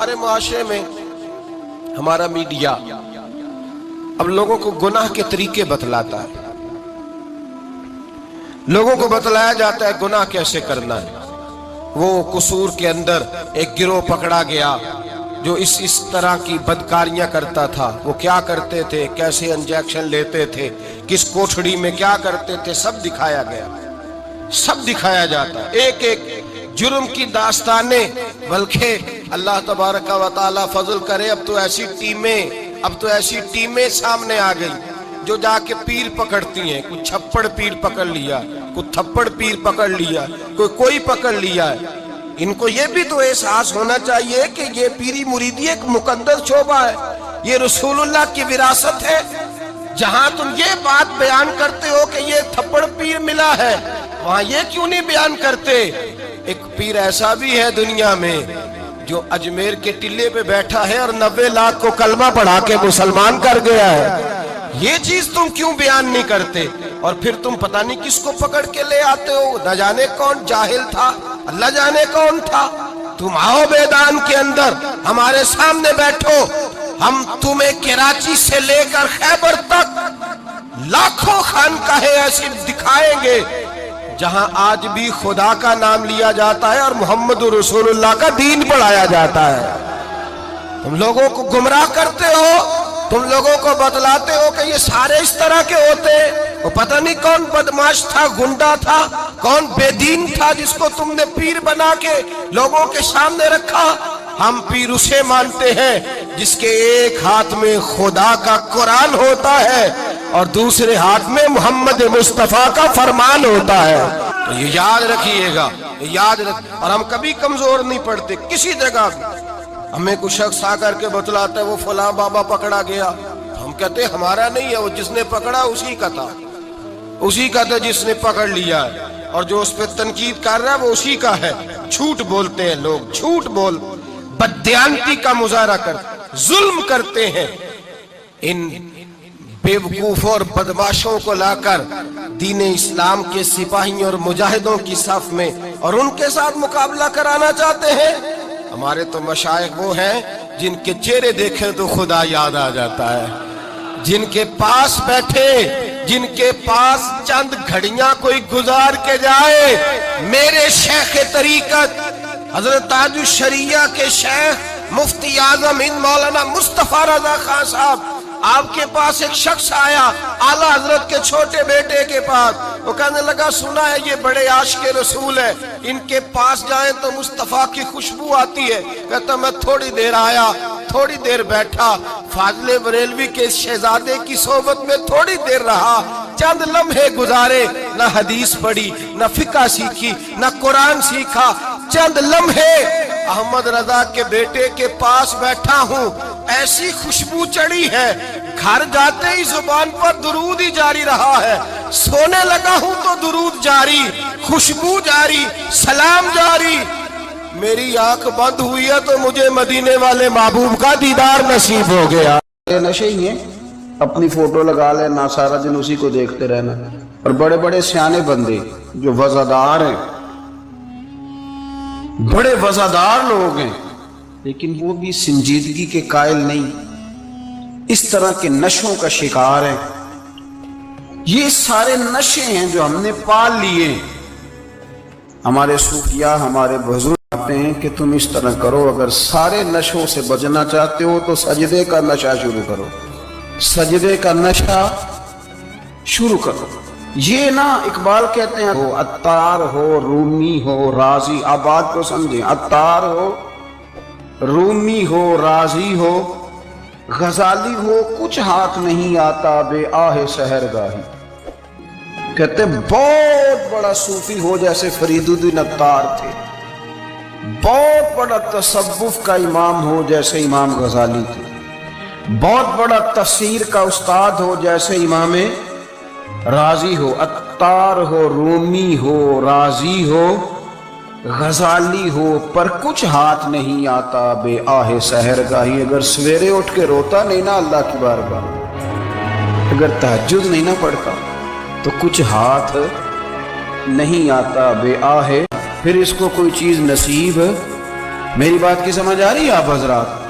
हमारे मुआशरे में हमारा मीडिया अब लोगों को गुनाह के तरीके बतलाता है, लोगों को बतलाया जाता है गुनाह कैसे करना है। वो कसूर के अंदर एक गिरोह पकड़ा गया जो इस तरह की बदकारियां करता था। वो क्या करते थे, कैसे इंजेक्शन लेते थे, किस कोठड़ी में क्या करते थे, सब दिखाया गया, सब दिखाया जाता है, एक एक जुर्म की दास्तानें। बल्कि अल्लाह तबारक व तआला फजल करे, अब तो ऐसी टीमें सामने आ गई जो जाके पीर पकड़ती हैं। कुछ छप्पड़ पीर पकड़ लिया, कुछ थप्पड़ पीर पकड़ लिया, कोई पकड़ लिया है। इनको ये भी तो एहसास होना चाहिए कि ये पीरी मुरीदी एक मुकद्दस शोबा है, ये रसूलुल्लाह की विरासत है। जहां तुम ये बात बयान करते हो कि ये थप्पड़ पीर मिला है, वहां ये क्यों नहीं बयान करते? एक पीर ऐसा भी है दुनिया में जो अजमेर के टिल्ले पे बैठा है और 90 लाख को कलमा पढ़ा के मुसलमान कर गया है। ये चीज तुम क्यों बयान नहीं करते? और फिर तुम पता नहीं किसको पकड़ के ले आते हो, न जाने कौन जाहिल था, अल्लाह जाने कौन था। तुम आओ मैदान के अंदर, हमारे सामने बैठो, हम तुम्हें कराची से लेकर खैबर तक लाखों खानकाहें ऐसी दिखाएंगे जहां आज भी खुदा का नाम लिया जाता है और मोहम्मद रसूलुल्लाह का दीन पढ़ाया जाता है। तुम लोगों को गुमराह करते हो, तुम लोगों को बतलाते हो कि ये सारे इस तरह के होते। वो पता नहीं कौन बदमाश था, गुंडा था, कौन बेदीन था जिसको तुमने पीर बना के लोगों के सामने रखा। हम पीर उसे मानते हैं जिसके एक हाथ में खुदा का कुरान होता है और दूसरे हाथ में मोहम्मद मुस्तफा का फरमान होता है। तो ये याद रखिएगा, याद रख। और हम कभी कमजोर नहीं पड़ते किसी जगह। हमें कुछ शख्स आकर के बतलाता है वो फलां बाबा पकड़ा गया, हम कहते हमारा नहीं है, वो जिसने पकड़ा उसी का था, उसी का था जिसने पकड़ लिया है। और जो उस पर तनकीद कर रहा है वो उसी का है। झूठ बोलते हैं लोग, झूठ बोल, बददियानती का मुजाहरा कर, जुल्म करते हैं। इन बेवकूफों और बदमाशों को लाकर दीन इस्लाम के सिपाहियों और मुजाहिदों की सफ में और उनके साथ मुकाबला कराना चाहते हैं। हमारे तो मशाइख वो हैं जिनके चेहरे देखे तो खुदा याद आ जाता है, जिनके पास बैठे, जिनके पास चंद घड़ियां कोई गुजार के जाए। मेरे शेख तरीकत हजरत ताजुश शरिया के शेख मुफ्ती आजम हिंद मौलाना मुस्तफा रजा खान साहब, आपके पास एक शख्स आया आला हजरत के छोटे बेटे के पास। वो कहने लगा सुना है ये बड़े आशिक़े रसूल है, इनके पास जाए तो मुस्तफा की खुशबू आती है। कहता मैं थोड़ी देर आया, थोड़ी देर बैठा, फाजले बरेलवी के शहजादे की सोबत में थोड़ी देर रहा, चंद लम्हे गुजारे, न हदीस पढ़ी, न फिका सीखी, न कुरान सीखा, चंद लम्हे अहमद रजा के बेटे के पास बैठा हूँ, ऐसी खुशबू चढ़ी है, घर जाते ही जुबान पर दुरूद ही जारी रहा है। सोने लगा हूँ तो दुरूद जारी, खुशबू जारी, सलाम जारी। मेरी आंख बंद हुई है तो मुझे मदीने वाले महबूब का दीदार नसीब हो गया। नशे ही है, अपनी फोटो लगा लेना, सारा दिन उसी को देखते रहना। और बड़े बड़े सियाने बंदे जो वज़ादार हैं, बड़े वज़ादार लोग हैं, लेकिन वो भी संजीदगी के कायल नहीं, इस तरह के नशों का शिकार है। ये सारे नशे हैं जो हमने पाल लिए। हमारे सूफिया, हमारे बुजुर्ग कहते हैं कि तुम इस तरह करो, अगर सारे नशों से बचना चाहते हो तो सजदे का नशा शुरू करो, सजदे का नशा शुरू करो। ये ना इकबाल कहते हैं हो अत्तार हो, रूमी हो, राजी, आप बात को समझें, अत्तार हो, रूमी हो, राजी हो, गजाली हो, कुछ हाथ नहीं आता बे आहे सहरगाही। कहते बहुत बड़ा सूफी हो जैसे फरीदुद्दीन अत्तार थे, बहुत बड़ा तसव्वुफ का इमाम हो जैसे इमाम गजाली थे, बहुत बड़ा तफसीर का उस्ताद हो जैसे इमाम राजी हो। अत्तार हो, रूमी हो, राजी हो, गजाली हो, पर कुछ हाथ नहीं आता बे आहे सहरगाही। अगर सवेरे उठ के रोता नहीं ना अल्लाह की बारगाह, अगर तहज्जुद नहीं ना पढ़ता तो कुछ हाथ नहीं आता बे आहे, फिर इसको कोई चीज नसीब میری بات کی سمجھ آ رہی ہے آپ حضرات؟